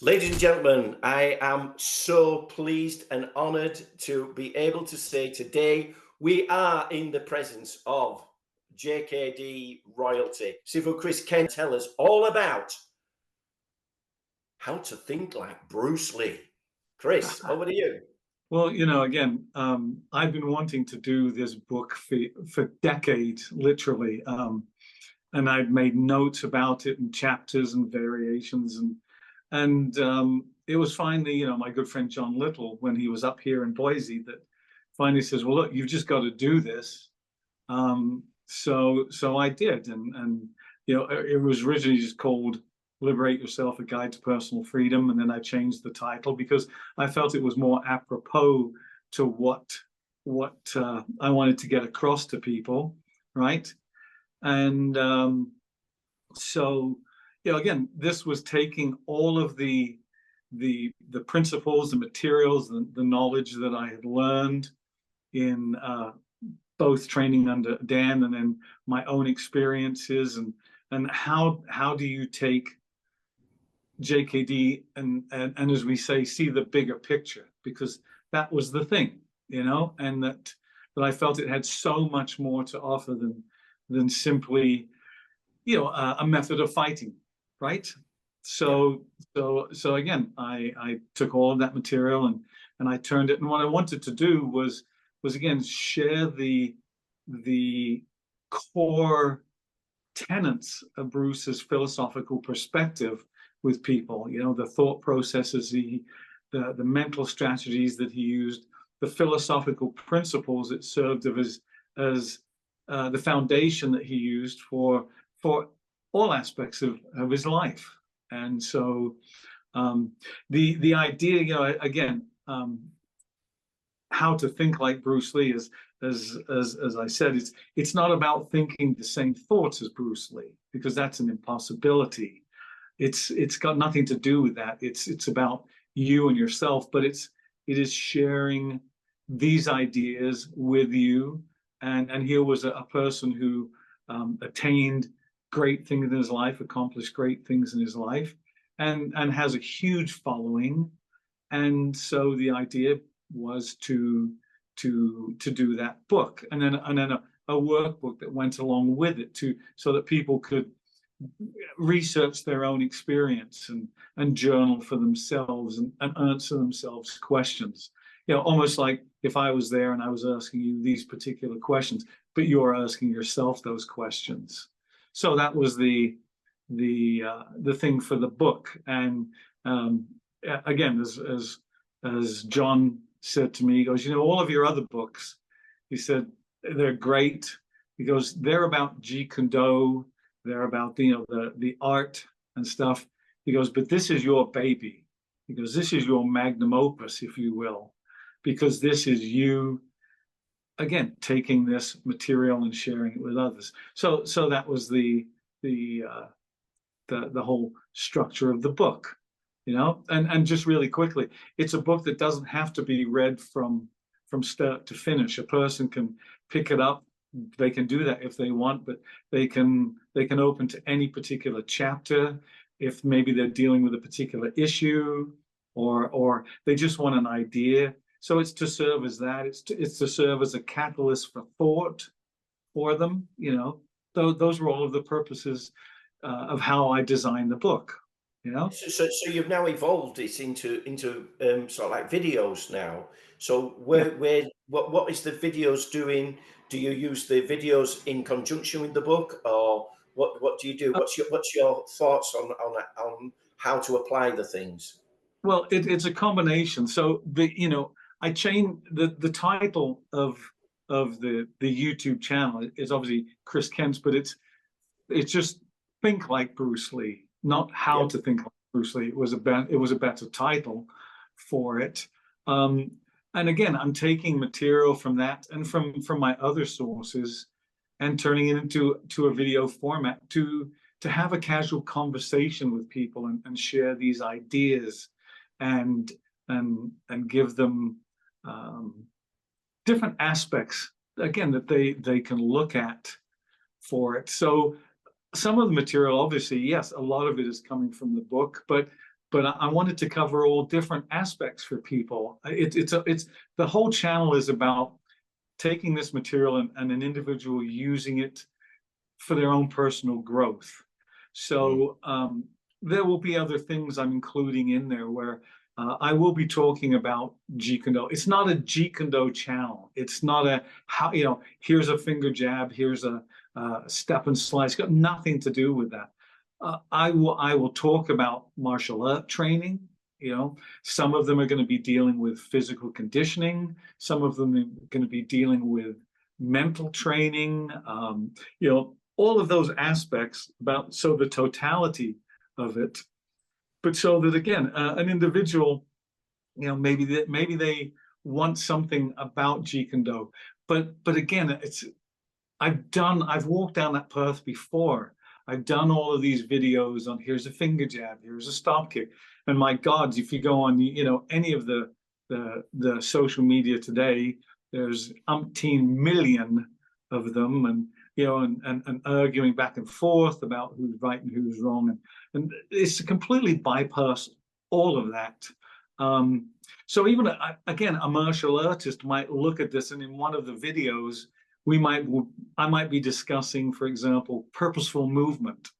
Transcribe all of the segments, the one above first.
Ladies and gentlemen, I am so pleased and honored to be able to say today we are in the presence of JKD royalty. Sifu Chris Kent tell us all about how to think like Bruce Lee. Chris, over to you. Well, again, I've been wanting to do this book for decades, literally. And I've made notes about it and chapters and variations. And it was finally, my good friend John Little, when he was up here in Boise, that finally says, well, look, you've just got to do this. So I did. And it was originally just called Liberate Yourself, A Guide to Personal Freedom. And then I changed the title because I felt it was more apropos to what I wanted to get across to people, right? And so, again, this was taking all of the principles, the materials, the knowledge that I had learned in both training under Dan and then my own experiences, and how do you take JKD and as we say, see the bigger picture, because that was the thing, and that I felt it had so much more to offer than simply, a method of fighting, right? So again, I took all of that material and I turned it, and what I wanted to do was again share the core tenets of Bruce's philosophical perspective with people, the thought processes, the mental strategies that he used, the philosophical principles that served as the foundation that he used for all aspects of his life. And so the idea, again, how to think like Bruce Lee is, as I said, it's not about thinking the same thoughts as Bruce Lee, because that's an impossibility. It's got nothing to do with that. It's about you and yourself, but it is sharing these ideas with you. And here was a person who attained great things in his life, accomplished great things in his life, and has a huge following. And so the idea was to do that book, and then a workbook that went along with it, so that people could research their own experience and journal for themselves and answer themselves questions. Almost like if I was there and I was asking you these particular questions, but you're asking yourself those questions. So that was the thing for the book. And again, as John said to me, he goes, all of your other books, he said, they're great. He goes, they're about Jee Kune Do, they're about the art and stuff. He goes, but this is your baby. He goes, this is your magnum opus, if you will, because this is you, again, taking this material and sharing it with others. So that was the whole structure of the book, and just really quickly, it's a book that doesn't have to be read from start to finish. A person can pick it up. They can do that if they want, but they can open to any particular chapter if maybe they're dealing with a particular issue, or they just want an idea. So it's to serve as that. It's to serve as a catalyst for thought for them. Those were all of the purposes of how I designed the book. So you've now evolved it into sort of like videos now. So what is the videos doing? Do you use the videos in conjunction with the book, or what do you do? What's your thoughts on how to apply the things? Well, it's a combination. So I changed the title of the YouTube channel is obviously Chris Kent's, but it's just think like Bruce Lee, not how to think like Bruce Lee. It was a better title for it. And again, I'm taking material from that and from my other sources and turning it into a video format to have a casual conversation with people and share these ideas and give them different aspects, again, that they can look at for it. So some of the material, obviously, yes, a lot of it is coming from the book, but but I wanted to cover all different aspects for people. It's the whole channel is about taking this material and an individual using it for their own personal growth. So there will be other things I'm including in there where I will be talking about Jeet Kune Do. It's not a Jeet Kune Do channel. It's not a how, you know, here's a finger jab, here's a step and slide. It's got nothing to do with that. I will talk about martial art training. You know, some of them are going to be dealing with physical conditioning. Some of them are going to be dealing with mental training. You know, all of those aspects about, so the totality of it. But so that again, an individual, you know, maybe they want something about Jeet Kune Do, but again, it's I've walked down that path before. I've done all of these videos on here's a finger jab, here's a stop kick, and my God, if you go on, you know, any of the social media today, there's umpteen million of them, and you know, and arguing back and forth about who's right and who's wrong, and it's to completely bypass all of that. So even again, a martial artist might look at this, and in one of the videos, I might be discussing, for example, purposeful movement,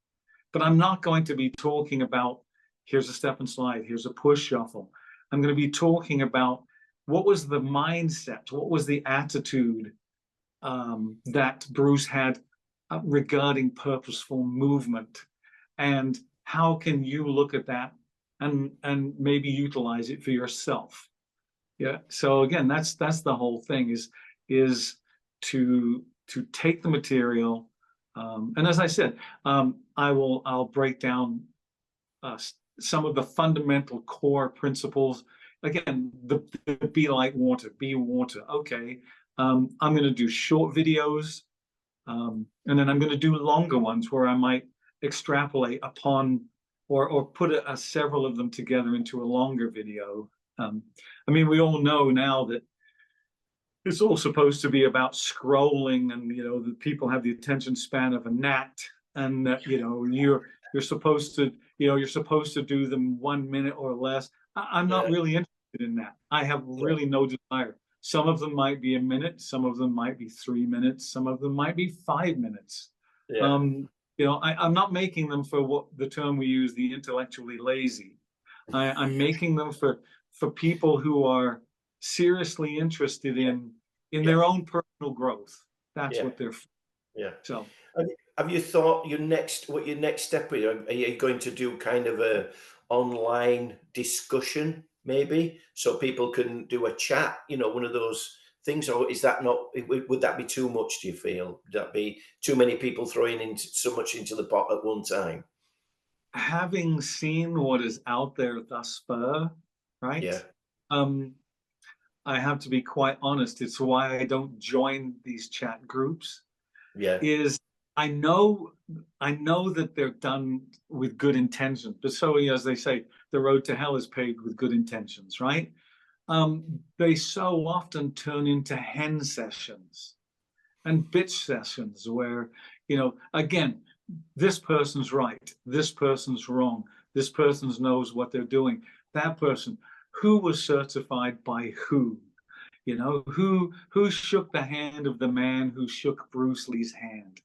but I'm not going to be talking about here's a step and slide, here's a push shuffle. I'm going to be talking about what was the mindset, what was the attitude that Bruce had regarding purposeful movement, and how can you look at that and maybe utilize it for yourself. Yeah. So again, that's the whole thing is to take the material, and as I said, I'll break down some of the fundamental core principles. Again, the be like water, be water. Okay, I'm going to do short videos, and then I'm going to do longer ones where I might extrapolate upon or put several of them together into a longer video. I mean, we all know now that it's all supposed to be about scrolling, and you know, the people have the attention span of a gnat, and you know, you're supposed to, you know, you're supposed to do them 1 minute or less. I'm not really interested in that. I have really no desire. Some of them might be a minute, some of them might be 3 minutes, some of them might be 5 minutes. You know, I'm not making them for what the term we use, the intellectually lazy. I'm making them for people who are seriously interested in their own personal growth. That's what they're for. Yeah. So Have you thought what your next step is? Are you going to do kind of a online discussion, maybe, so people can do a chat? You know, one of those things, or is that not? Would that be too much? Do you feel? Would that be too many people throwing in so much into the pot at one time? having seen what is out there thus far, right? Yeah, I have to be quite honest. It's why I don't join these chat groups. yeah, Is I know that they're done with good intentions, but so as they say, the road to hell is paved with good intentions, right? They so often turn into hen sessions and bitch sessions where, you know, again, this person's right, this person's wrong, this person knows what they're doing, that person, who was certified by who? You know, who shook the hand of the man who shook Bruce Lee's hand?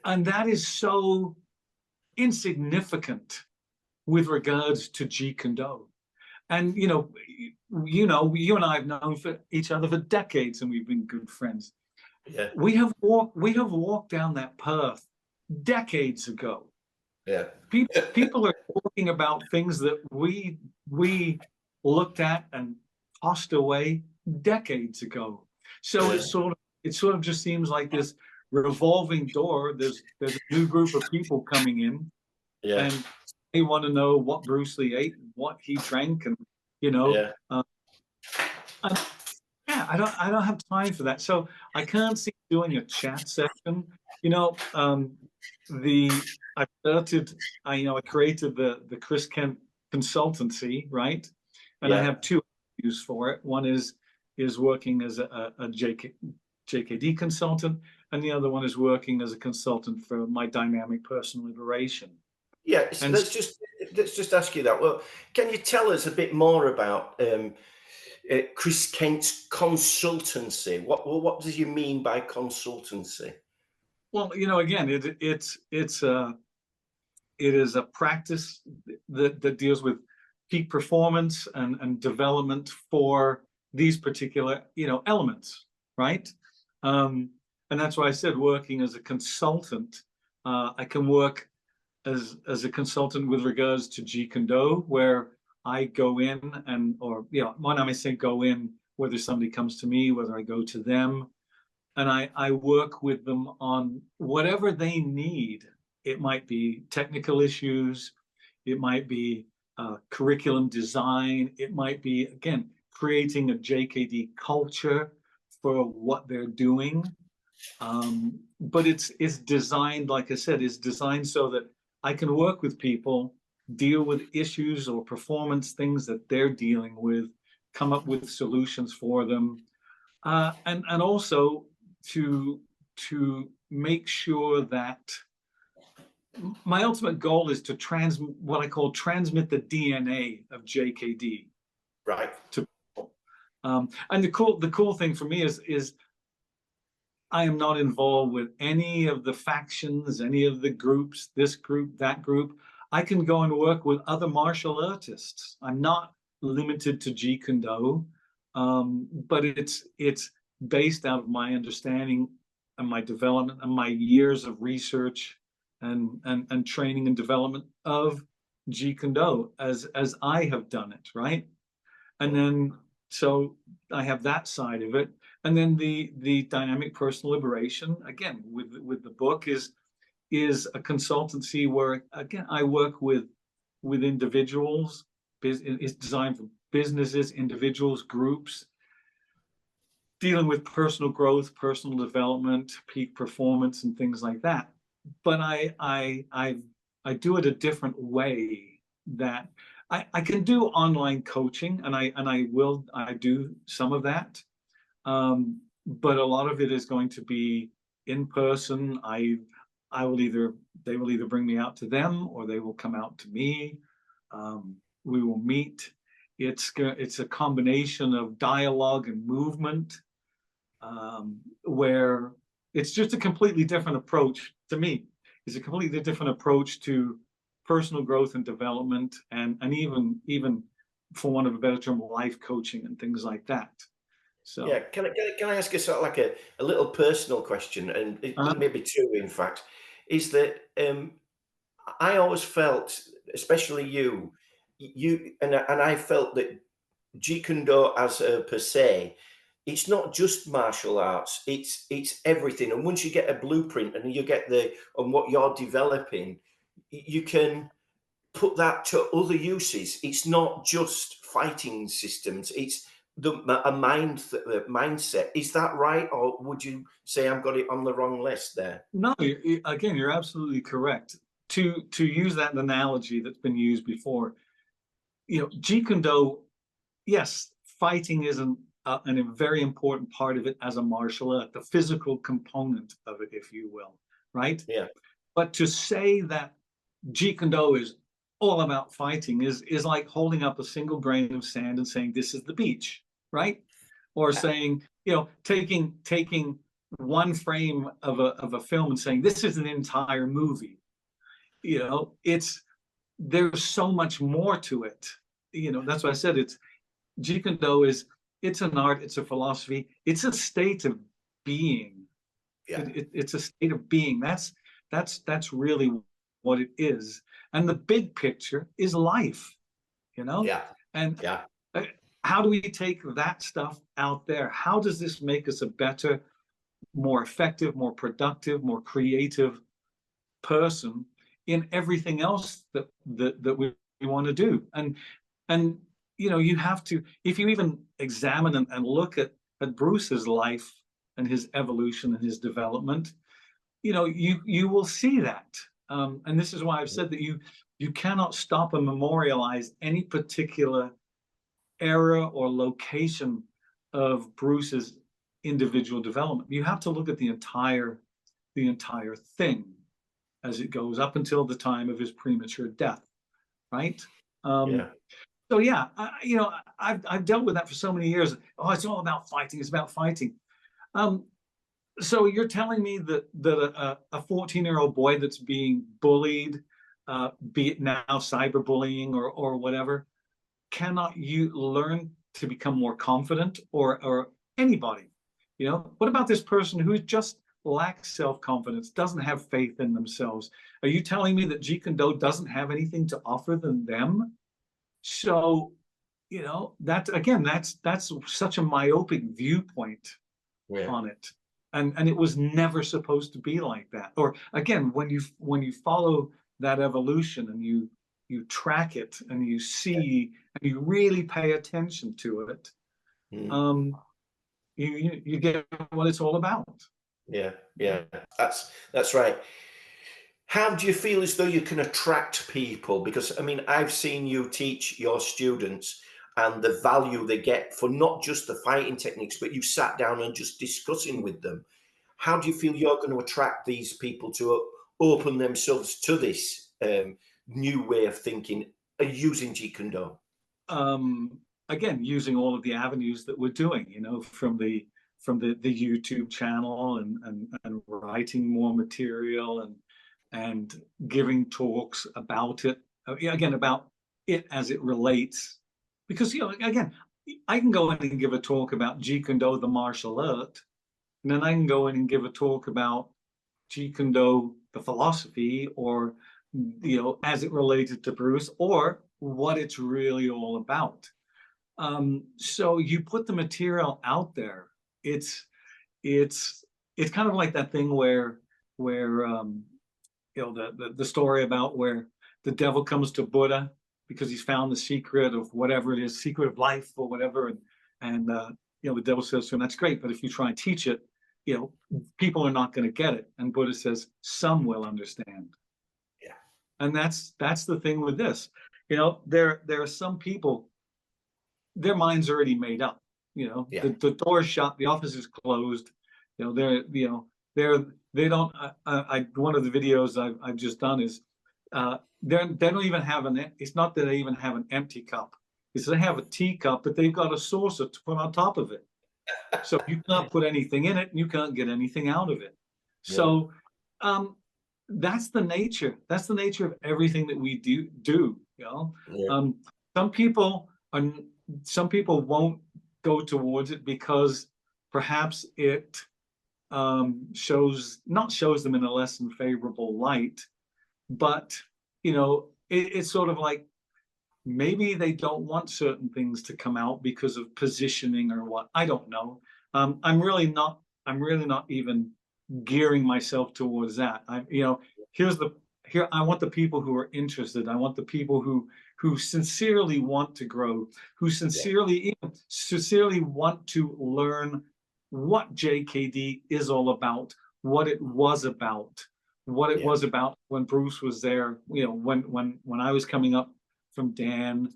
And that is so insignificant with regards to Jee Kune Do. And you and I have known for each other for decades, and we've been good friends. yeah, We have walked down that path decades ago. yeah, People are talking about things that we looked at and tossed away decades ago. So yeah, it sort of just seems like this revolving door. There's a new group of people coming in, yeah, and they want to know what Bruce Lee ate, what he drank, and you know, yeah, and yeah, I don't have time for that. So I can't see doing a chat session. You know, I started, I created the Chris Kent consultancy, right? And I yeah, have two views for it. One is working as a JKD consultant, and the other one is working as a consultant for my dynamic personal liberation. Yeah, And let's just ask you that. Well, can you tell us a bit more about Chris Kent's consultancy? What does you mean by consultancy? well, again, it is a practice that deals with peak performance and development for these particular elements, right? And that's why I said working as a consultant. I can work as a consultant with regards to Jee Kune Do, where I go in or when I say go in, whether somebody comes to me, whether I go to them, and I work with them on whatever they need. It might be technical issues, it might be curriculum design, it might be, again, creating a JKD culture for what they're doing. But it's designed, like I said, it's designed so that I can work with people, deal with issues or performance things that they're dealing with, come up with solutions for them, and also to make sure that my ultimate goal is to what I call transmit the DNA of JKD Right. to people. And the cool thing for me is I am not involved with any of the factions, any of the groups, this group, that group. I can go and work with other martial artists. I'm not limited to Jeet Kune Do, but it's based out of my understanding and my development and my years of research and training and development of Jeet Kune Do as I have done it, right? And then so I have that side of it, and then the dynamic personal liberation, again, with the book, is a consultancy where, again, I work with individuals. It's designed for businesses, individuals, groups, dealing with personal growth, personal development, peak performance, and things like that. But I do it a different way. That I can do online coaching, and I do some of that. But a lot of it is going to be in person. I will either They will either bring me out to them, or they will come out to me. We will meet. It's a combination of dialogue and movement, where it's just a completely different approach to me. It's a completely different approach to personal growth and development, and even for want of a better term, life coaching and things like that. Yeah. So Can I ask you sort of like a little personal question, and uh, maybe two, in fact, is that I always felt, especially and I felt that Jeet Kune Do as a per se, it's not just martial arts, it's everything. And once you get a blueprint and you get the on what you're developing, you can put that to other uses. It's not just fighting systems, it's mindset. Is that right? Or would you say I've got it on the wrong list there? no, again, you're absolutely correct. To use that analogy that's been used before, Jeet Kune Do, yes, fighting is a very important part of it as a martial art, the physical component of it, if you will, right? Yeah. But to say that Jeet Kune Do is all about fighting is like holding up a single grain of sand and saying this is the beach, right? Or saying, taking one frame of a film and saying this is an entire movie. It's There's so much more to it. That's why I said Jeet Kune Do it's an art, it's a philosophy, it's a state of being. Yeah. It's a state of being. That's really what it is. And the big picture is life, you know? Yeah. And Yeah. uh, how do we take that stuff out there? How does this make us a better, more effective, more productive, more creative person in everything else that we want to do? And you have to, if you even examine and look at Bruce's life and his evolution and his development, you will see that. And this is why I've said that you cannot stop and memorialize any particular era or location of Bruce's individual development. You have to look at the entire thing. as it goes up until the time of his premature death, right? Um, Yeah. so yeah, I've dealt with that for so many years. Oh, it's all about fighting. It's about fighting. Um, so you're telling me that a 14-year-old boy that's being bullied, be it now cyberbullying or whatever, cannot you learn to become more confident, or anybody? What about this person who just lacks self-confidence, doesn't have faith in themselves? Are you telling me that Jee Kune Do doesn't have anything to offer than them? So, that again, that's such a myopic viewpoint Yeah. on it. And it was never supposed to be like that. Or again, when you follow that evolution and you track it and you see and you really pay attention to it, Mm. um, you get what it's all about. Yeah. Yeah. That's right. How do you feel as though you can attract people? Because I mean, I've seen you teach your students and the value they get for not just the fighting techniques, but you sat down and just discussing with them. How do you feel you're going to attract these people to open themselves to this new way of thinking using Jeet Kune Do? um, Again, using all of the avenues that we're doing, from the YouTube channel, and writing more material, and giving talks about it. Yeah, again, about it as it relates, because again, I can go in and give a talk about Jeet Kune Do, the martial art, and then I can go in and give a talk about Jeet Kune Do, the philosophy, or as it related to Bruce, or what it's really all about. So you put the material out there. It's it's it's kind of like that thing where the story about where the devil comes to Buddha because he's found the secret of whatever it is, secret of life or whatever, and the devil says to him, "That's great, but if you try and teach it, people are not going to get it." And Buddha says, "Some will understand." Yeah. And that's the thing with this. There are some people, their mind's already made up. Yeah. The door's shut, the office is closed. They don't. One of the videos I've just done is, they don't even have an. It's not that they even have an empty cup. It's they have a teacup, but they've got a saucer to put on top of it. So you can't put anything in it, and you can't get anything out of it. Yeah. So, um, that's the nature. That's the nature of everything that we do. Yeah. Um, some people are. Some people won't go towards it because perhaps it, shows them in a less than favorable light. But it's sort of like maybe they don't want certain things to come out because of positioning or what. I don't know. I'm really not. I'm really not even gearing myself towards that. Here's the here. I want the people who are interested. I want the people who sincerely want to grow, who Yeah. sincerely want to learn what JKD is all about, what it was about, what it Yeah. was about when Bruce was there. When I was coming up from Dan,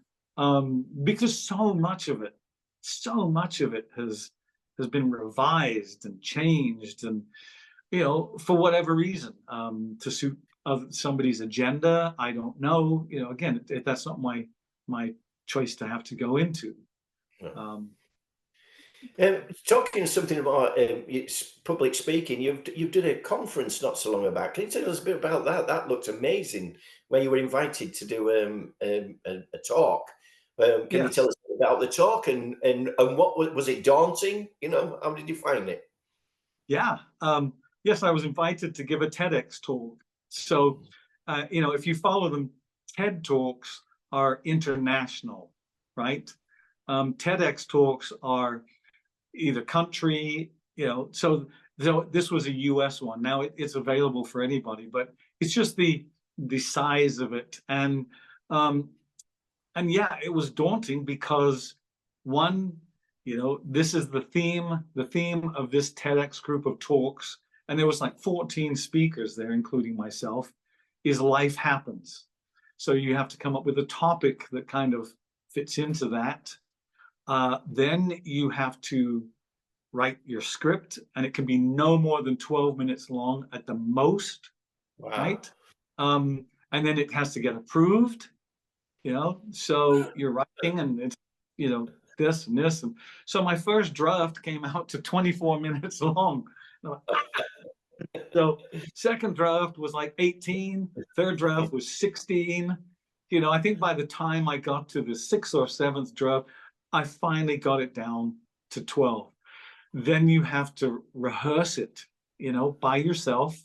because so much of it has been revised and changed, and for whatever reason, to suit somebody's agenda. I don't know. Again, that's not my choice to have to go into. Yeah. Um, Talking something about it's public speaking, you've done a conference not so long back. Can you tell us a bit about that? That looked amazing, where you were invited to do a talk. Can you tell yes, us about the talk, and what was it daunting? How did you find it? yeah, yes. I was invited to give a TEDx talk. So, if you follow them, TED talks are international, right? TEDx talks are either country, so this was a US one. Now it's available for anybody, but it's just the size of it. And yeah, it was daunting because, one, this is the theme of this TEDx group of talks, and there was like 14 speakers there, including myself, is life happens. So you have to come up with a topic that kind of fits into that. Then you have to write your script, and it can be no more than 12 minutes long at the most. Wow. right? And then it has to get approved, so you're writing and it's, this and this. And so my first draft came out to 24 minutes long. So second draft was like 18, third draft was 16. I think by the time I got to the sixth or seventh draft, I finally got it down to 12. Then you have to rehearse it, by yourself.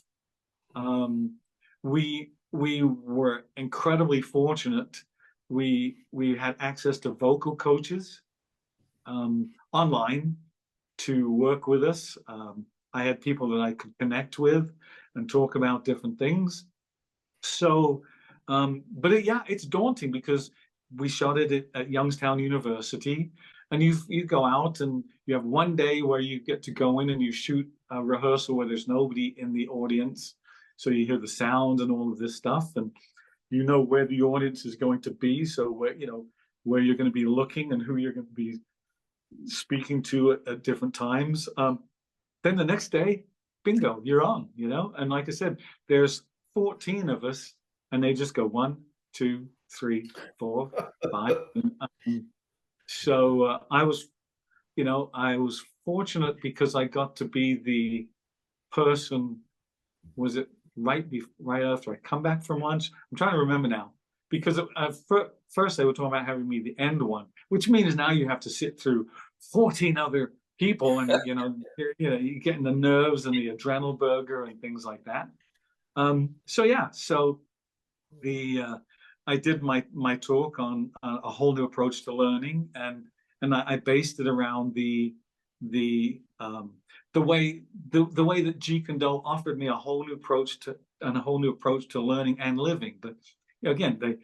We were incredibly fortunate. We had access to vocal coaches online to work with us. I had people that I could connect with and talk about different things. So, but it's daunting because we shot it at Youngstown University, and you go out and you have one day where you get to go in and you shoot a rehearsal where there's nobody in the audience, so you hear the sound and all of this stuff, and where the audience is going to be, so where you're going to be looking and who you're going to be speaking to at different times. Then the next day, bingo, you're on, and like I said, there's 14 of us, and they just go 1, 2, 3, 4, 5. So I was fortunate because I got to be the person. Was it right after I come back from lunch? I'm trying to remember now, because first they were talking about having me the end one, which means now you have to sit through 14 other people, and you're getting the nerves and the adrenal burger and things like that. So I did my talk on a whole new approach to learning, and I based it around the way that Jee Kune Do offered me a whole new approach to learning and living. But again, they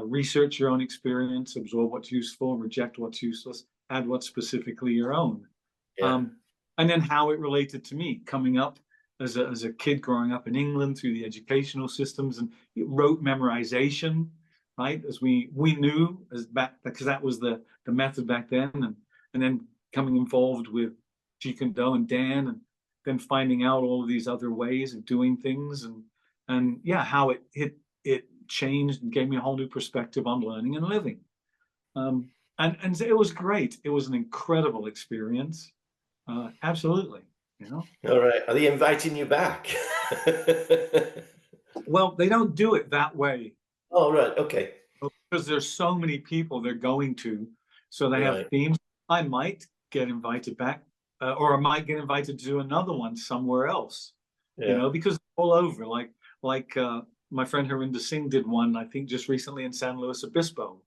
research your own experience, absorb what's useful, reject what's useless, add what's specifically your own. Yeah. And then how it related to me coming up as a kid growing up in England through the educational systems, and rote memorization, right? As we knew as back, because that was the method back then, and then coming involved with Jee Kune Do and Dan, and then finding out all of these other ways of doing things, and how it changed and gave me a whole new perspective on learning and living. And it was great. It was an incredible experience. Absolutely. All right. Are they inviting you back? Well, they don't do it that way Oh, right. Okay. because there's so many people they're going to. So they have Right. themes. I might get invited back, or I might get invited to do another one somewhere else, Yeah. because all over. Like my friend Harinder Singh did one, I think, just recently in San Luis Obispo.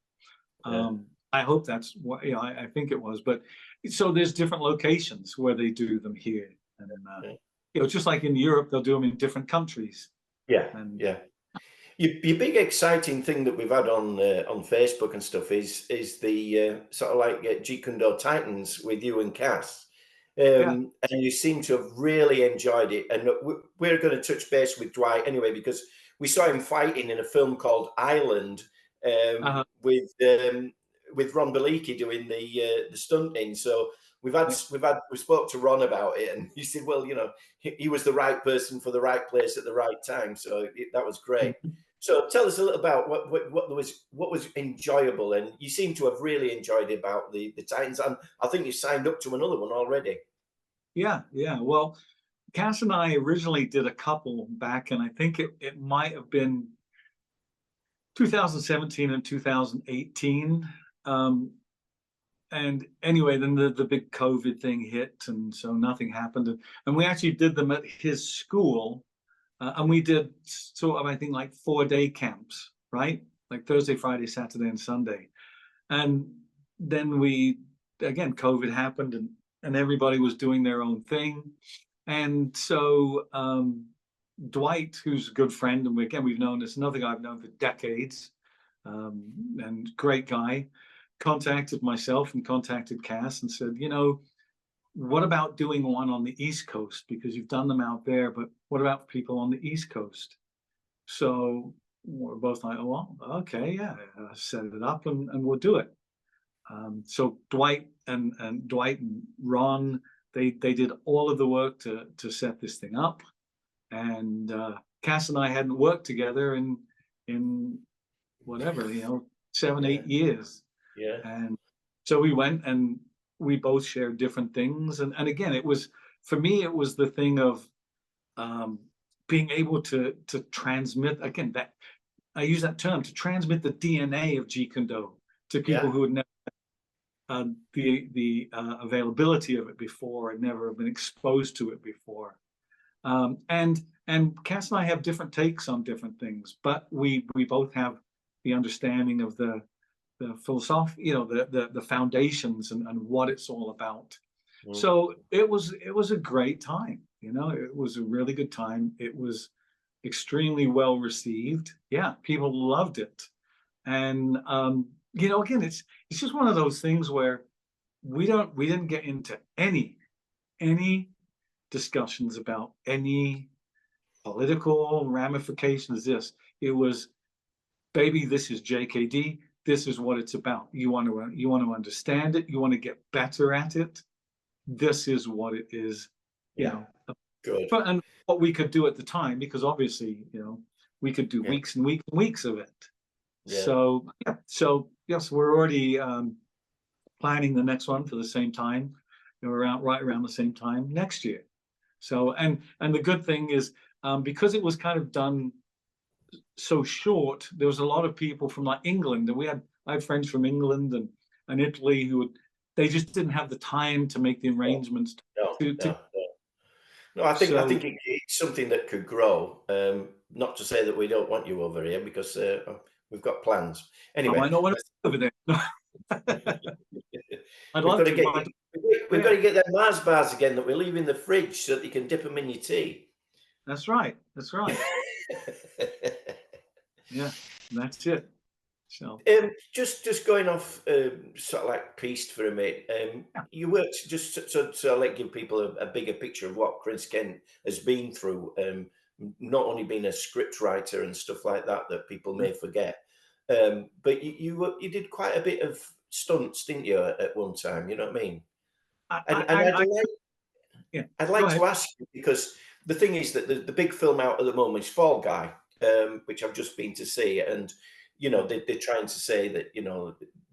Yeah. I hope that's what, I think it was. But so there's different locations where they do them here. And just like in Europe, they'll do them in different countries. Yeah. And Yeah. Your big exciting thing that we've had on Facebook and stuff is the sort of like Jeet Kune Do Titans with you and Cass, yeah, and you seem to have really enjoyed it. And we're going to touch base with Dwight anyway, because we saw him fighting in a film called Island, uh, with Ron Belicki doing the stunting. So we spoke to Ron about it, and he said, well, he was the right person for the right place at the right time. So that was great. So tell us a little about what was enjoyable, and you seem to have really enjoyed it about the Titans, and I think you signed up to another one already. yeah. Well, Cass and I originally did a couple back, and I think it might have been 2017 and 2018. And anyway, then the big COVID thing hit, and so nothing happened. And we actually did them at his school, and we did sort of, I think, like 4-day camps, right? Like Thursday, Friday, Saturday, and Sunday. And then again, COVID happened, and everybody was doing their own thing. And so Dwight, who's a good friend, and we've known this, another guy I've known for decades, and great guy, contacted myself and contacted Cass and said, what about doing one on the East Coast? Because you've done them out there, but what about people on the East Coast? So we're both like, oh, well, okay, yeah, set it up and we'll do it. So Dwight and Ron, they did all of the work to set this thing up, and Cass and I hadn't worked together in whatever, 7, Yeah. 8 years. Yeah. And so we went and we both shared different things. And again, it was, for me, it was the thing of um, being able to transmit, again, that I use that term, to transmit the DNA of Jeet Kune Do to people Yeah. who had never the availability of it before and never been exposed to it before. And Cass and I have different takes on different things, but we both have the understanding of the philosophy, the foundations and what it's all about. Mm. So it was a great time. It was a really good time. It was extremely well received. Yeah, people loved it. And again, it's just one of those things where we didn't get into any discussions about any political ramifications. It was, baby, this is JKD. This is what it's about. You want to understand it. You want to get better at it. This is what it is. You Yeah. know, Good. and what we could do at the time, because obviously, we could do Yeah. weeks and weeks and weeks of it. Yeah. So yeah, so yes, we're already planning the next one for the same time, right around the same time next year. So and the good thing is, because it was kind of done so short, there was a lot of people from like England, and I had friends from England and Italy who they just didn't have the time to make the No. arrangements No. to No. No, I think so. it's something that could grow. Not to say that we don't want you over here because we've got plans. I Anyway, might not want to over there. I'd we've love got to to, get but we've got yeah, to get them Mars bars again that we leave in the fridge so that you can dip them in your tea. that's right. That's right. Yeah, that's it. So Just going off sort of like piste for a minute. yeah. You worked just so like give people a bigger picture of what Chris Kent has been through. Not only being a script writer and stuff like that people may forget, but you did quite a bit of stunts, didn't you, at one time? You know what I mean? I, And I, I, yeah. I'd Go like ahead. to ask you because the thing is that the big film out at the moment is Fall Guy, which I've just been to see, and they're trying to say that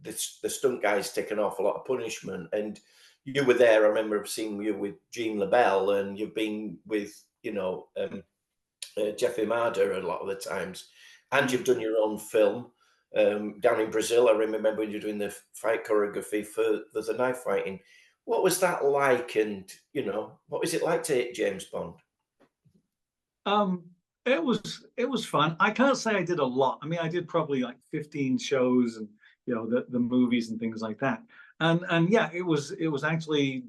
the stunt guy's taken off a lot of punishment, and you were there. I remember seeing you with Jean LaBelle, and you've been with Jeff Imada a lot of the times, and Mm. you've done your own film. Down in Brazil, I remember when you're doing the fight choreography for the knife fighting. What was that like? And what was it like to hit James Bond? Um, it was fun. I can't say I did a lot. I mean, I did probably like 15 shows and the movies and things like that. And yeah, it was actually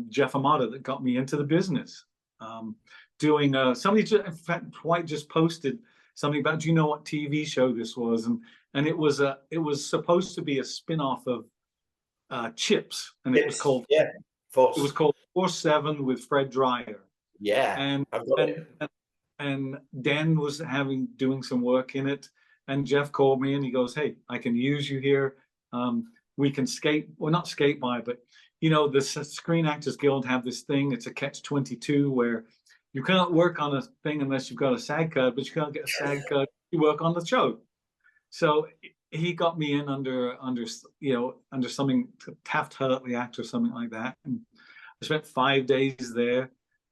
Jeff Amata that got me into the business. Um, doing somebody just, in fact, White just posted something about, do you know what TV show this was? And it was supposed to be a spin-off of Chips, and it was Tips, called yeah, it was Force, called 4-7 with Fred Dryer. yeah, And I've got and it. and Dan was doing some work in it, and Jeff called me and he goes, "Hey, I can use you here. We can skate, well, not skate by, but the Screen Actors Guild have this thing. It's a catch-22 where you cannot work on a thing unless you've got a SAG card, but you can't get a SAG card. You work on the show." So he got me in under something, Taft Hartley Act or something like that, and I spent 5 days there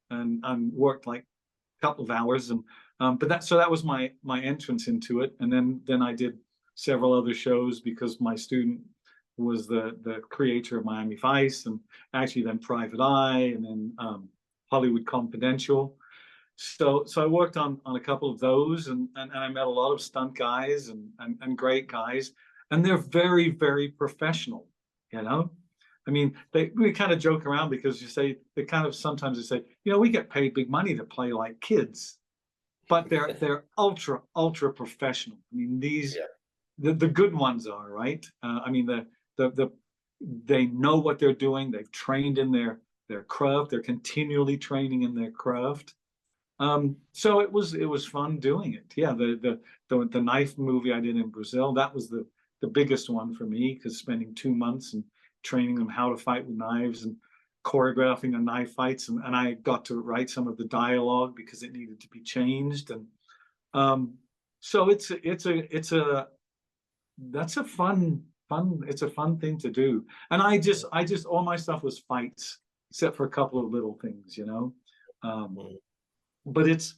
and worked like couple of hours, and but that was my entrance into it. And then I did several other shows because my student was the creator of Miami Vice, and actually then Private Eye, and then Hollywood Confidential. So I worked on a couple of those, and I met a lot of stunt guys and great guys, and they're very, very professional, you know. I mean, we kind of joke around because they kind of sometimes they say, we get paid big money to play like kids, but they're ultra professional. I mean, Yeah, the good ones are, right. I mean, the they know what they're doing. They've trained in their craft. They're continually training in their craft. So it was fun doing it. Yeah, the knife movie I did in Brazil, that was the biggest one for me, because spending 2 months and training them how to fight with knives and choreographing the knife fights, and I got to write some of the dialogue because it needed to be changed. And So that's a it's a fun thing to do. And I just all my stuff was fights, except for a couple of little things, you know. Um, Mm. but it's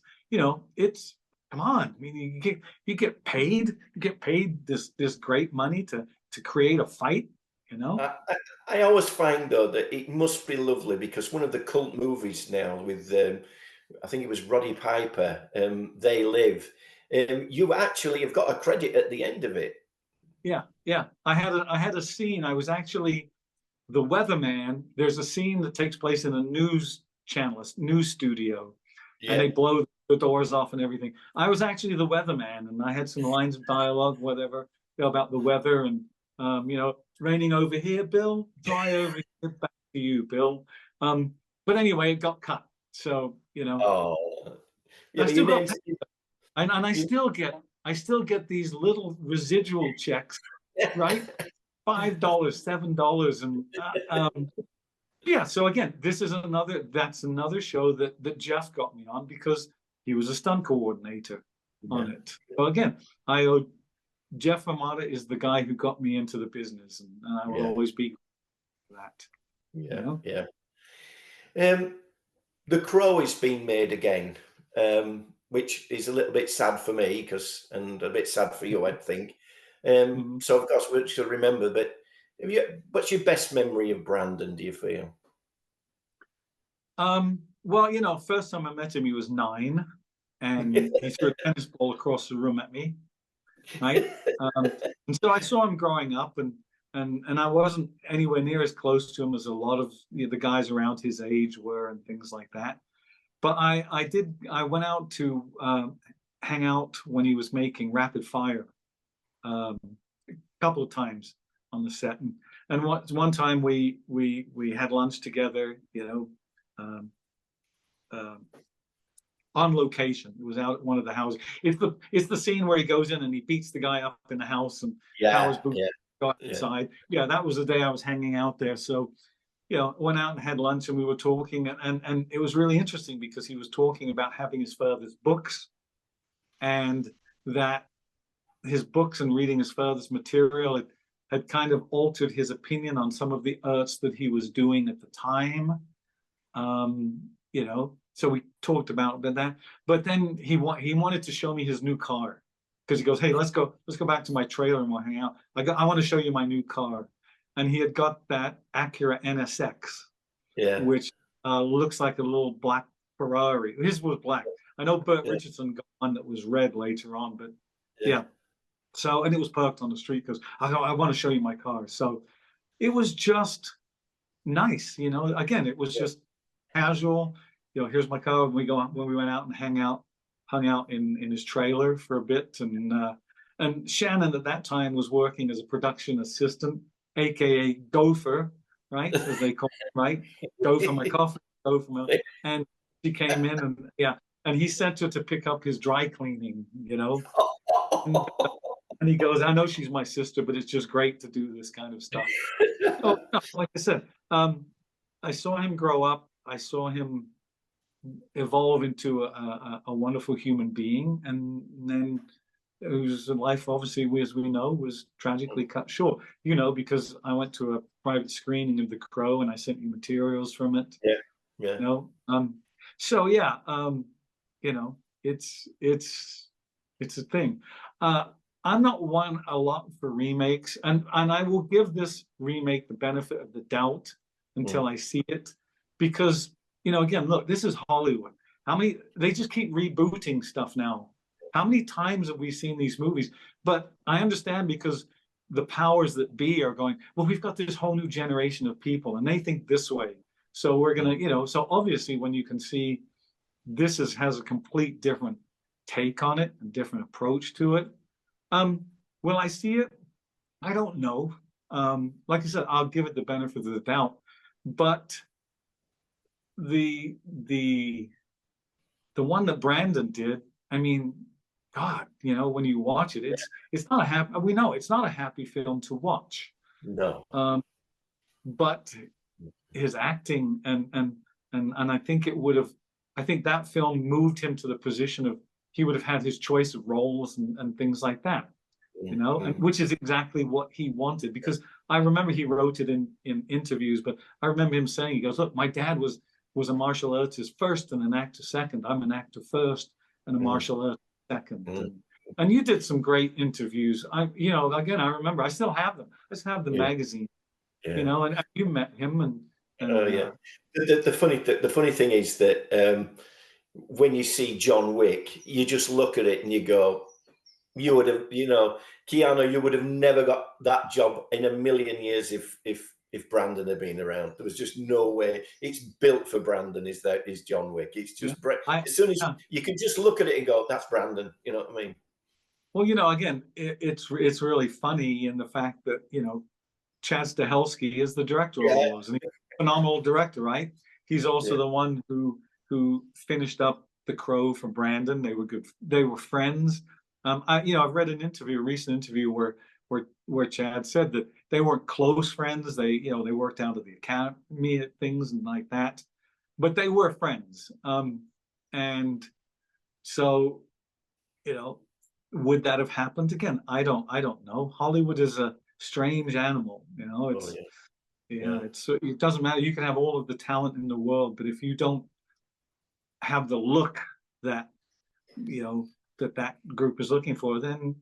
come on. I mean, you get paid this great money to create a fight, you know. I always find though that it must be lovely because one of the cult movies now with I think it was Roddy Piper, They Live. You actually have got a credit at the end of it. Yeah, yeah. I had a scene. I was actually the weatherman. There's a scene that takes place in a news channel, a news studio, and Yeah. they blow the doors off and everything. I was actually the weatherman, and I had some lines of dialogue, whatever, about the weather and it's raining over here, Bill. Dry over here. Back to you, Bill. But anyway, it got cut. So Oh, yeah, I but your still got name's paid, and you, I still get these little residual checks, right? $5, $7, and yeah. So again, that's another show that Jeff got me on because he was a stunt coordinator yeah, on it. So again, I owe Jeff Amata is the guy who got me into the business, and I will yeah, always be that. You yeah, know. yeah. Um, The Crow is being made again, which is a little bit sad for me and a bit sad for you, I think. Mhm. So of course we should remember. But what's your best memory of Brandon? Do you feel? Well, first time I met him, he was 9, and he threw a tennis ball across the room at me, right? And so I saw him growing up, and I wasn't anywhere near as close to him as a lot of the guys around his age were, and things like that. But I went out to hang out when he was making Rapid Fire a couple of times on the set, and one time we had lunch together, um, um, on location. It was out at one of the houses. It's the scene where he goes in and he beats the guy up in the house and powers Yeah, boot yeah, got yeah, inside. Yeah, that was the day I was hanging out there. So went out and had lunch and we were talking, and it was really interesting because he was talking about having his father's books, and that his books and reading his father's material had kind of altered his opinion on some of the arts that he was doing at the time. So we talked about that. But then he wanted to show me his new car because he goes, "Hey, let's go back to my trailer and we'll hang out. I want to show you my new car." And he had got that Acura NSX, yeah, which looks like a little black Ferrari. His was black. I know Burt yeah, Richardson got one that was red later on, but yeah, yeah. So, and it was parked on the street because I want to show you my car. So it was just nice, Again, it was yeah. just casual. Here's my car. When we went out and hung out in his trailer for a bit, and Shannon at that time was working as a production assistant, aka gopher, right, as they call it, right? Go for my coffee, go for my, and she came in and yeah, and he sent her to pick up his dry cleaning, and, and he goes, I know she's my sister, but it's just great to do this kind of stuff. So, no, like I said, I saw him grow up. I saw him evolve into a wonderful human being, and then whose life, obviously, as we know, was tragically cut short. Because I went to a private screening of The Crow, and I sent you materials from it. Yeah, yeah. You know, so yeah, you know, it's a thing. Uh, I'm not one a lot for remakes, and I will give this remake the benefit of the doubt Mm. until I see it, because again, look, this is Hollywood. How many they just keep rebooting stuff now? How many times have we seen these movies? But I understand because the powers that be are going, well, we've got this whole new generation of people, and they think this way. So we're gonna, Mm. so obviously when you can see has a complete different take on it, a different approach to it. Um, will I see it? I don't know. Like I said, I'll give it the benefit of the doubt. But the the the one that Brandon did, I mean, God, when you watch it, it's not a happy. We know it's not a happy film to watch. No. Um, but his acting and I think it would have. I think that film moved him to the position of he would have had his choice of roles and things like that, you know, and Mm-hmm. which is exactly what he wanted. Because I remember he wrote it in interviews, but I remember him saying, he goes, look, my dad was a martial artist first and an actor second. I'm an actor first and a martial artist second. And you did some great interviews. You know, again, I remember, I still have them. I still have the Yeah, magazine, you yeah. know, and you met him Oh, and yeah. The funny thing is that when you see John Wick, you just look at it and you go, you would have, you know, Keanu, you would have never got that job in a million years if Brandon had been around. There was just no way. It's built for Brandon. Is John Wick? It's yeah, just I, as soon as yeah. you can just look at it and go, that's Brandon. You know what I mean? Well, you know, again, it's really funny in the fact that, you know, Chad Stahelski is the director of Yeah, all those, and he's a phenomenal director, right? He's also yeah, the one who finished up The Crow for Brandon. They were good. They were friends. You know, I've read an interview, a recent interview where Chad said that they weren't close friends. They, you know, they worked out at the academy at things and like that, but they were friends. And so, you know, would that have happened again? I don't know. Hollywood is a strange animal. You know, oh it's, yeah, yeah, yeah. it doesn't matter. You can have all of the talent in the world, but if you don't have the look that, you know, that group is looking for, then,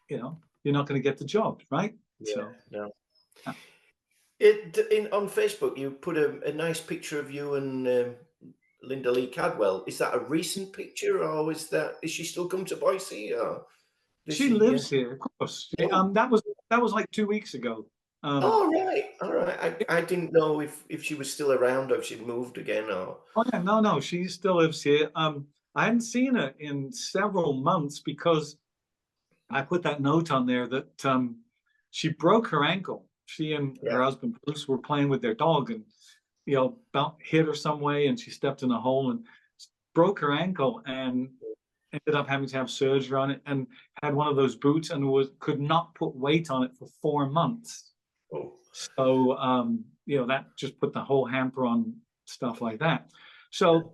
you know, you're not going to get the job, right? Yeah, So no. uh, On Facebook, you put a nice picture of you and Linda Lee Cadwell. Is that a recent picture, or is she still come to Boise? Or does she she? Yeah. lives here, of course. Oh, That was like 2 weeks ago. Um, oh, right, all right. I didn't know if she was still around or if she'd moved again. Or oh yeah, no, no, she still lives here. I hadn't seen her in several months because I put that note on there that she broke her ankle. She and yeah. her husband Bruce were playing with their dog, and, you know, about hit her some way, and she stepped in a hole and broke her ankle, and ended up having to have surgery on it, and had one of those boots, and was could not put weight on it for 4 months. Oh, So you know, that just put the whole hamper on stuff like that. So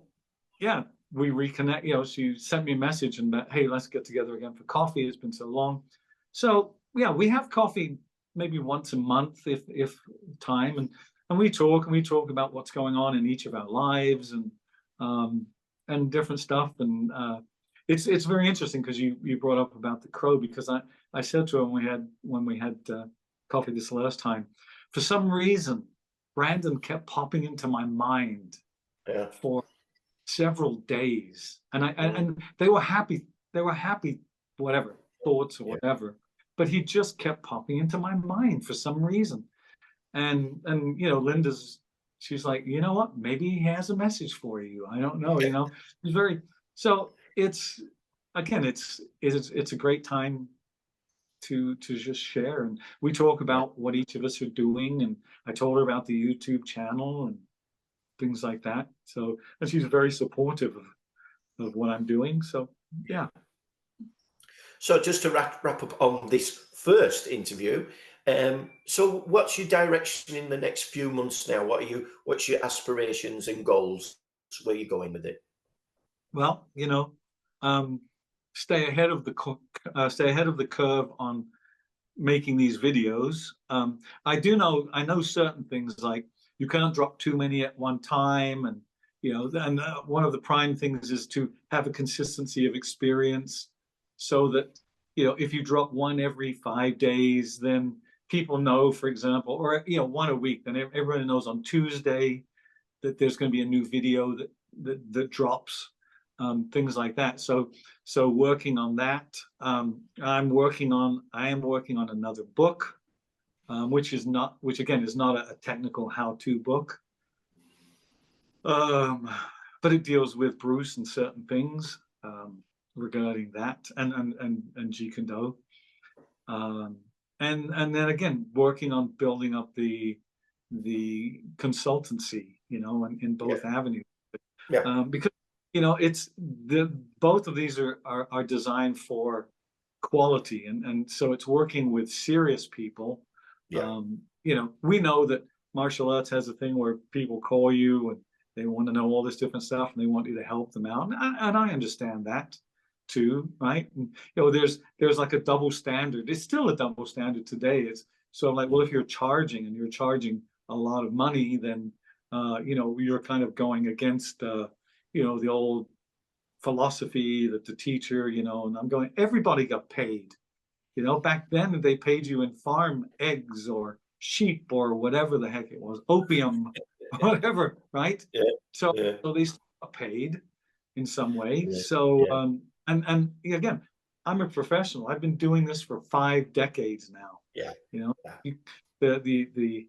yeah, we reconnect. You know, she sent me a message and that, hey, let's get together again for coffee. It's been so long. So yeah, we have coffee maybe once a month if time, and we talk about what's going on in each of our lives um, and different stuff. And it's very interesting because you brought up about the crow, because I said to her when we had coffee this last time, for some reason Brandon kept popping into my mind yeah. for several days, and Mm, they were happy, whatever thoughts or yeah. whatever, but he just kept popping into my mind for some reason. And you know, she's like, you know what, maybe he has a message for you, I don't know, you know. It's very, so it's, again, it's a great time to just share, and we talk Yeah. about what each of us are doing, and I told her about the YouTube channel and things like that. So, and she's very supportive of what I'm doing. So, yeah. So just to wrap up on this first interview, so what's your direction in the next few months now? What's your aspirations and goals? Where are you going with it? Well, you know, um, stay ahead of the curve on making these videos. I know certain things, like you can't drop too many at one time, and, you know, and one of the prime things is to have a consistency of experience, so that, you know, if you drop one every 5 days, then people know, for example, or, you know, one a week, then everyone knows on Tuesday that there's going to be a new video that drops, things like that. So working on that. I am working on another book, which again is not a technical how-to book, um, but it deals with Bruce and certain things, regarding that, and Jee Kune Do. Um, and then again, working on building up the consultancy, you know, in Yeah, both avenues, yeah, because, you know, it's the both of these are designed for quality, and so it's working with serious people. yeah, You know, we know that martial arts has a thing where people call you and they want to know all this different stuff and they want you to help them out, and I understand that. to, right? And, you know, there's like a double standard. It's still a double standard today. It's so like, well, if you're charging and you're charging a lot of money, then you know, you're kind of going against you know, the old philosophy that the teacher, you know, and I'm going, everybody got paid. You know, back then they paid you in farm eggs or sheep or whatever the heck it was, opium, whatever, right? Yeah. So, Yeah. so they still got paid in some way. Yeah. So, Yeah. and again, I'm a professional. I've been doing this for 5 decades now. Yeah. You know, Yeah. the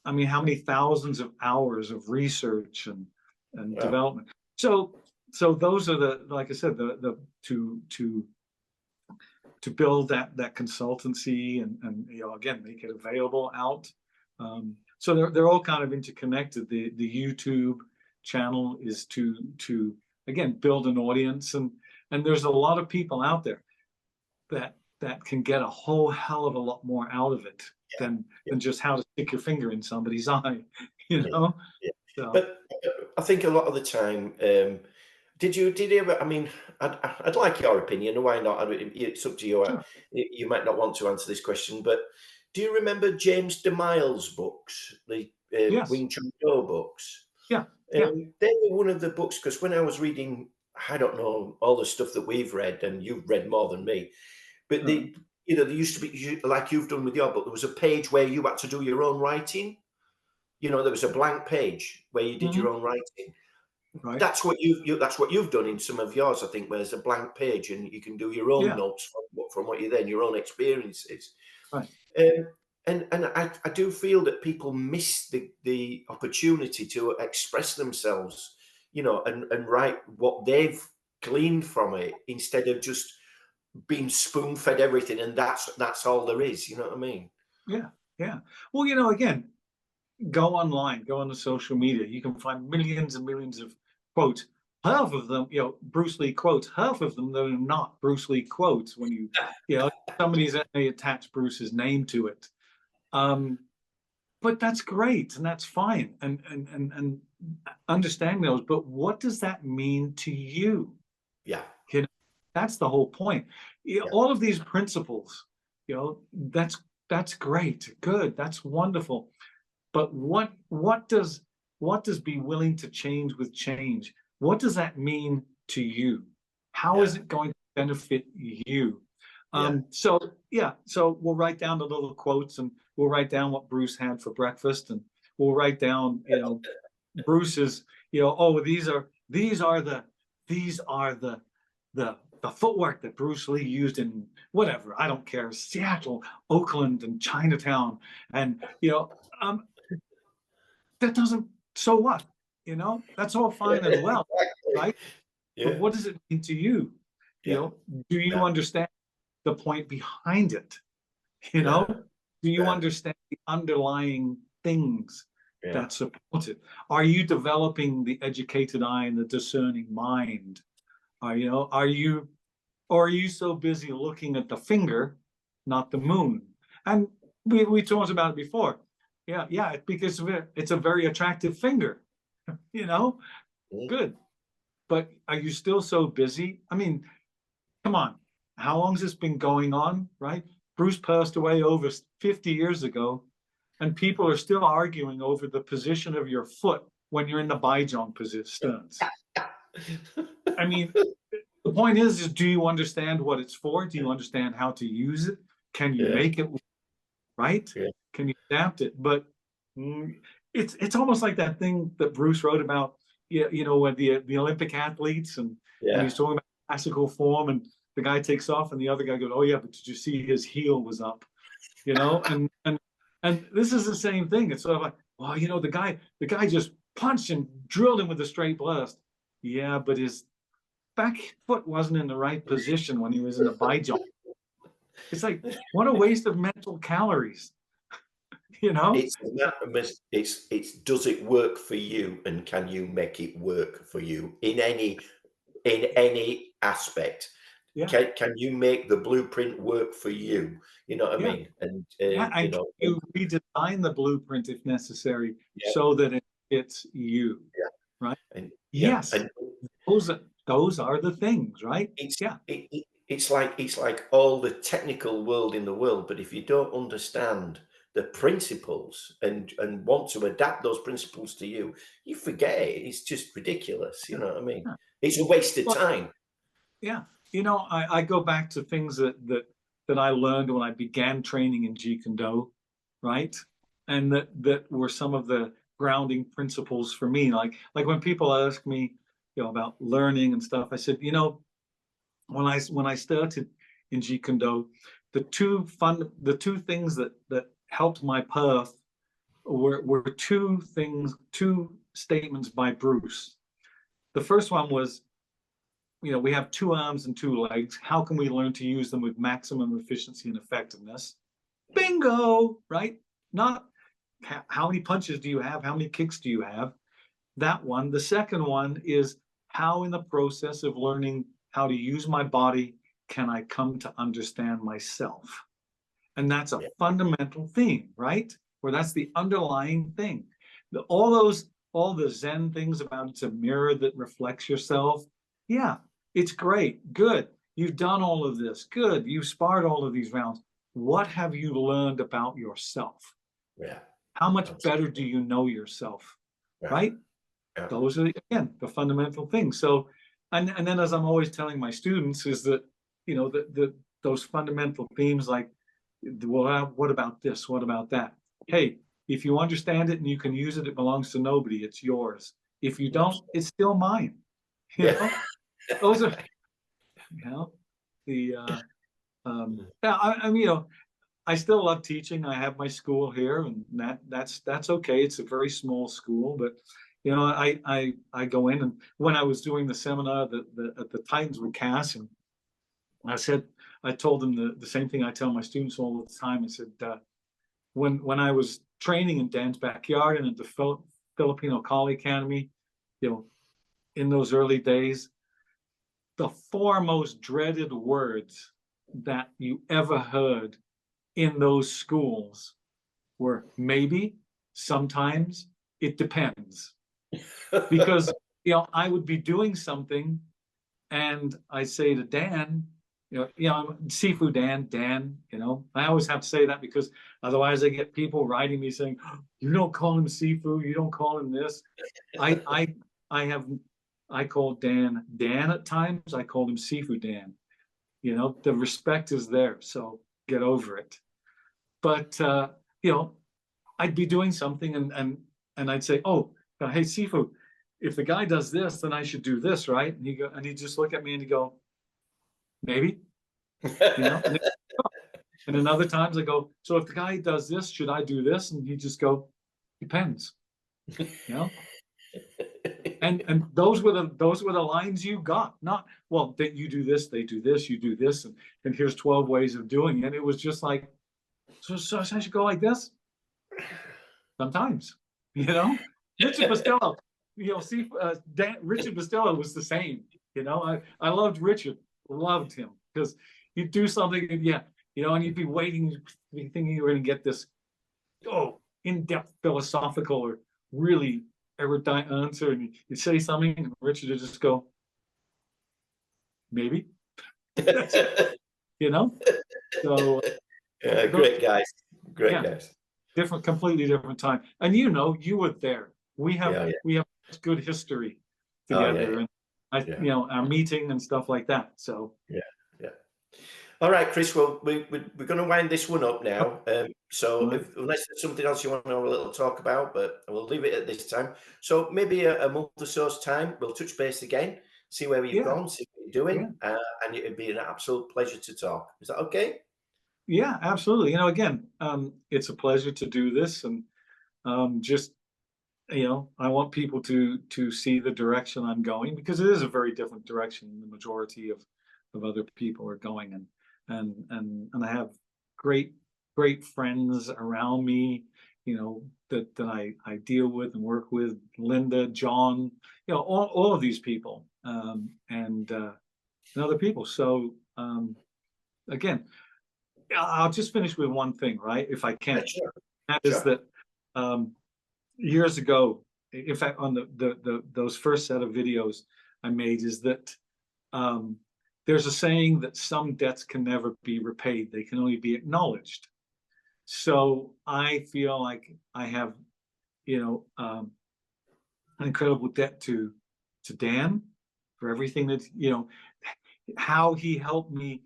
I mean, how many thousands of hours of research and Well, development. So those are the, like I said, the to build that consultancy and you know, again, make it available out. So they're all kind of interconnected. The YouTube channel is to again build an audience, and there's a lot of people out there that can get a whole hell of a lot more out of it yeah. than just how to stick your finger in somebody's eye, you Yeah. know. Yeah. So But I think a lot of the time, did you ever? I mean, I'd like your opinion. Why not? I mean, it's up to you. sure, You might not want to answer this question, but do you remember James DeMille's books, the yes, Wing Chun Do books? yeah, yeah, They were one of the books because when I was reading, I don't know all the stuff that we've read, and you've read more than me. But uh, there used to be like you've done with your book. There was a page where you had to do your own writing. You know, there was a blank page where you did mhm, your own writing. right, That's what you've done in some of yours, I think, where there's a blank page and you can do your own yeah, notes from what you then your own experiences. right, Um, and I do feel that people miss the opportunity to express themselves, you know, and write what they've gleaned from it instead of just being spoon fed everything and that's all there is. You know what I mean? yeah, yeah. Well, you know, again, go online, go on the social media. You can find millions and millions of quotes. Half of them, you know, Bruce Lee quotes. Half of them that are not Bruce Lee quotes. When you know, somebody's they attach Bruce's name to it. Um, but that's great and that's fine, and understand those. But what does that mean to you? Yeah, You know, that's the whole point. You know, yeah, all of these principles, you know, that's great, good, that's wonderful. But what does be willing to change with change? What does that mean to you? How is yeah, it going to benefit you? yeah, So yeah, so we'll write down the little quotes and we'll write down what Bruce had for breakfast, and we'll write down, you know, Bruce's, you know, oh, these are the footwork that Bruce Lee used in whatever, I don't care, Seattle, Oakland, and Chinatown. And you know, that doesn't, so what? You know, that's all fine and well, exactly. right? But Yeah, what does it mean to you? You yeah, know, do you yeah, understand the point behind it? You yeah, know, do you yeah, understand the underlying things yeah, that support it? Are you developing the educated eye and the discerning mind? You know, or are you so busy looking at the finger, not the moon? And we talked about it before. Yeah, yeah, because it's a very attractive finger, you know, mm, good. But are you still so busy? I mean, come on. How long has this been going on, right? Bruce passed away over 50 years ago, and people are still arguing over the position of your foot when you're in the Baijong position stance. I mean, the point is do you understand what it's for? Do you understand how to use it? Can you yeah, make it right? yeah, Can you adapt it? But mm, it's almost like that thing that Bruce wrote about, you know, when the Olympic athletes, and yeah. he's talking about classical form, and the guy takes off, and the other guy goes, "Oh yeah, but did you see his heel was up?" You know, and this is the same thing. It's sort of like, well, you know, the guy just punched and drilled him with a straight blast. Yeah, but his back foot wasn't in the right position when he was in the Baijong. It's like, what a waste of mental calories, you know? It's not a it's does it work for you and can you make it work for you in any aspect? Yeah, Can you make the blueprint work for you? You know what I yeah, mean? And yeah. you And can know, you redesign the blueprint if necessary yeah, so that it fits you, yeah, right? and yeah, Yes, and those are, those are the things, right? It's Yeah, it's like all the technical world in the world, but if you don't understand the principles and want to adapt those principles to you, you forget it. It's just ridiculous. You know what I mean? yeah. It's a waste of Well, time. yeah. You know, I go back to things that I learned when I began training in Jeet Kune Do, right? And that were some of the grounding principles for me. Like when people ask me, about learning and stuff, I said, when I started in Jeet Kune Do, the two things that helped my path were two statements by Bruce. The first one was, we have two arms and two legs. How can we learn to use them with maximum efficiency and effectiveness? Bingo, right? Not how many punches do you have? How many kicks do you have? That one. The second one is how, in the process of learning how to use my body, can I come to understand myself? And that's a Yeah. fundamental theme, right? Or that's the underlying thing. All the Zen things about it's a mirror that reflects yourself. Yeah, it's great. Good. You've done all of this. Good. You've sparred all of these rounds. What have you learned about yourself? Yeah. How much better do Absolutely. you know yourself? Yeah. Right? Yeah. Those are, again, the fundamental things. So, and then as I'm always telling my students is that, those fundamental themes like, well, what about this? What about that? Hey, if you understand it and you can use it, it belongs to nobody. It's yours. If you don't, Absolutely. it's still mine. You Yeah. know, those are, the, yeah, I still love teaching. I have my school here, and that's okay. It's a very small school, but I go in, and when I was doing the seminar at the Titans with Cass, and I told them the same thing I tell my students all the time. I said, when I was training in Dan's backyard and at the Filipino Kali Academy, you know, in those early days, the four most dreaded words that you ever heard in those schools were maybe, sometimes, it depends. Because I would be doing something and I say to Dan, Sifu Dan, I always have to say that because otherwise I get people writing me saying, "Oh, you don't call him Sifu, you don't call him this." I I I call Dan at times, I called him Sifu Dan. The respect is there, so get over it. But I'd be doing something and I'd say, "Oh, hey Sifu, if the guy does this, then I should do this, right?" And he'd just look at me and he'd go, "Maybe," you know. And then other times I go, "So if the guy does this, should I do this?" And he'd just go, "Depends," you know. And those were the lines you got. Not, well, that you do this, they do this, you do this, and here's 12 ways of doing it. It was just like, so I should go like this sometimes, Richard Costello, see, Richard Costello was the same. I loved Richard, loved him because he'd do something, and and you'd be waiting, thinking you were going to get this in-depth philosophical or really erudite answer, and you'd say something, and Richard would just go, maybe. That's it, So, Yeah, those, great guys. Great yeah, guys. completely different time. And you were there. We have Yeah, yeah. we have good history Oh, yeah, together, and yeah, our meeting and stuff like that. So, yeah, yeah. All right, Chris. Well, we're going to wind this one up now. So, uh, unless there's something else you want to have a little talk about, but we'll leave it at this time. So, maybe a month or so's time, we'll touch base again, see where you've yeah, gone, see what you're yeah, doing, and it'd be an absolute pleasure to talk. Is that okay? yeah, absolutely. Again, it's a pleasure to do this, and just I want people to see the direction I'm going, because it is a very different direction than the majority of other people are going, and I have great friends around me, that I deal with and work with, Linda, John, all of these people, and other people. So, again, I'll just finish with one thing, right, if I Yeah, can. sure, That is sure. that, years ago, in fact, on those first set of videos, I made is that there's a saying that some debts can never be repaid; they can only be acknowledged. So I feel like I have, an incredible debt to Dan for everything that, how he helped me,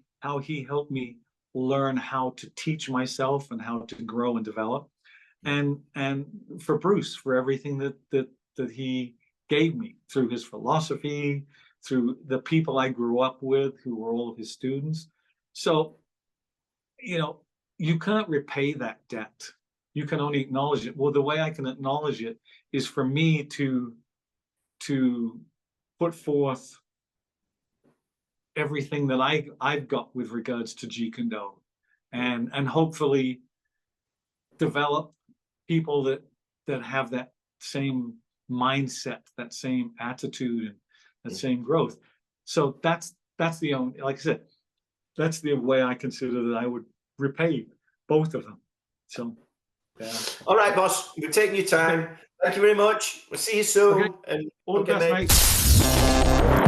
learn how to teach myself and how to grow and develop, and for Bruce for everything that he gave me through his philosophy, through the people I grew up with who were all of his students. So, you can't repay that debt. You can only acknowledge it. Well, the way I can acknowledge it is for me to put forth everything that I've got with regards to Jee Kune Do, and hopefully develop people that have that same mindset, that same attitude, and that same growth. So that's the only, like I said, that's the way I consider that I would repay both of them. So, yeah. All right, boss, we're taking your time. Thank you very much. We'll see you soon. Okay. And All the best, mate. mate.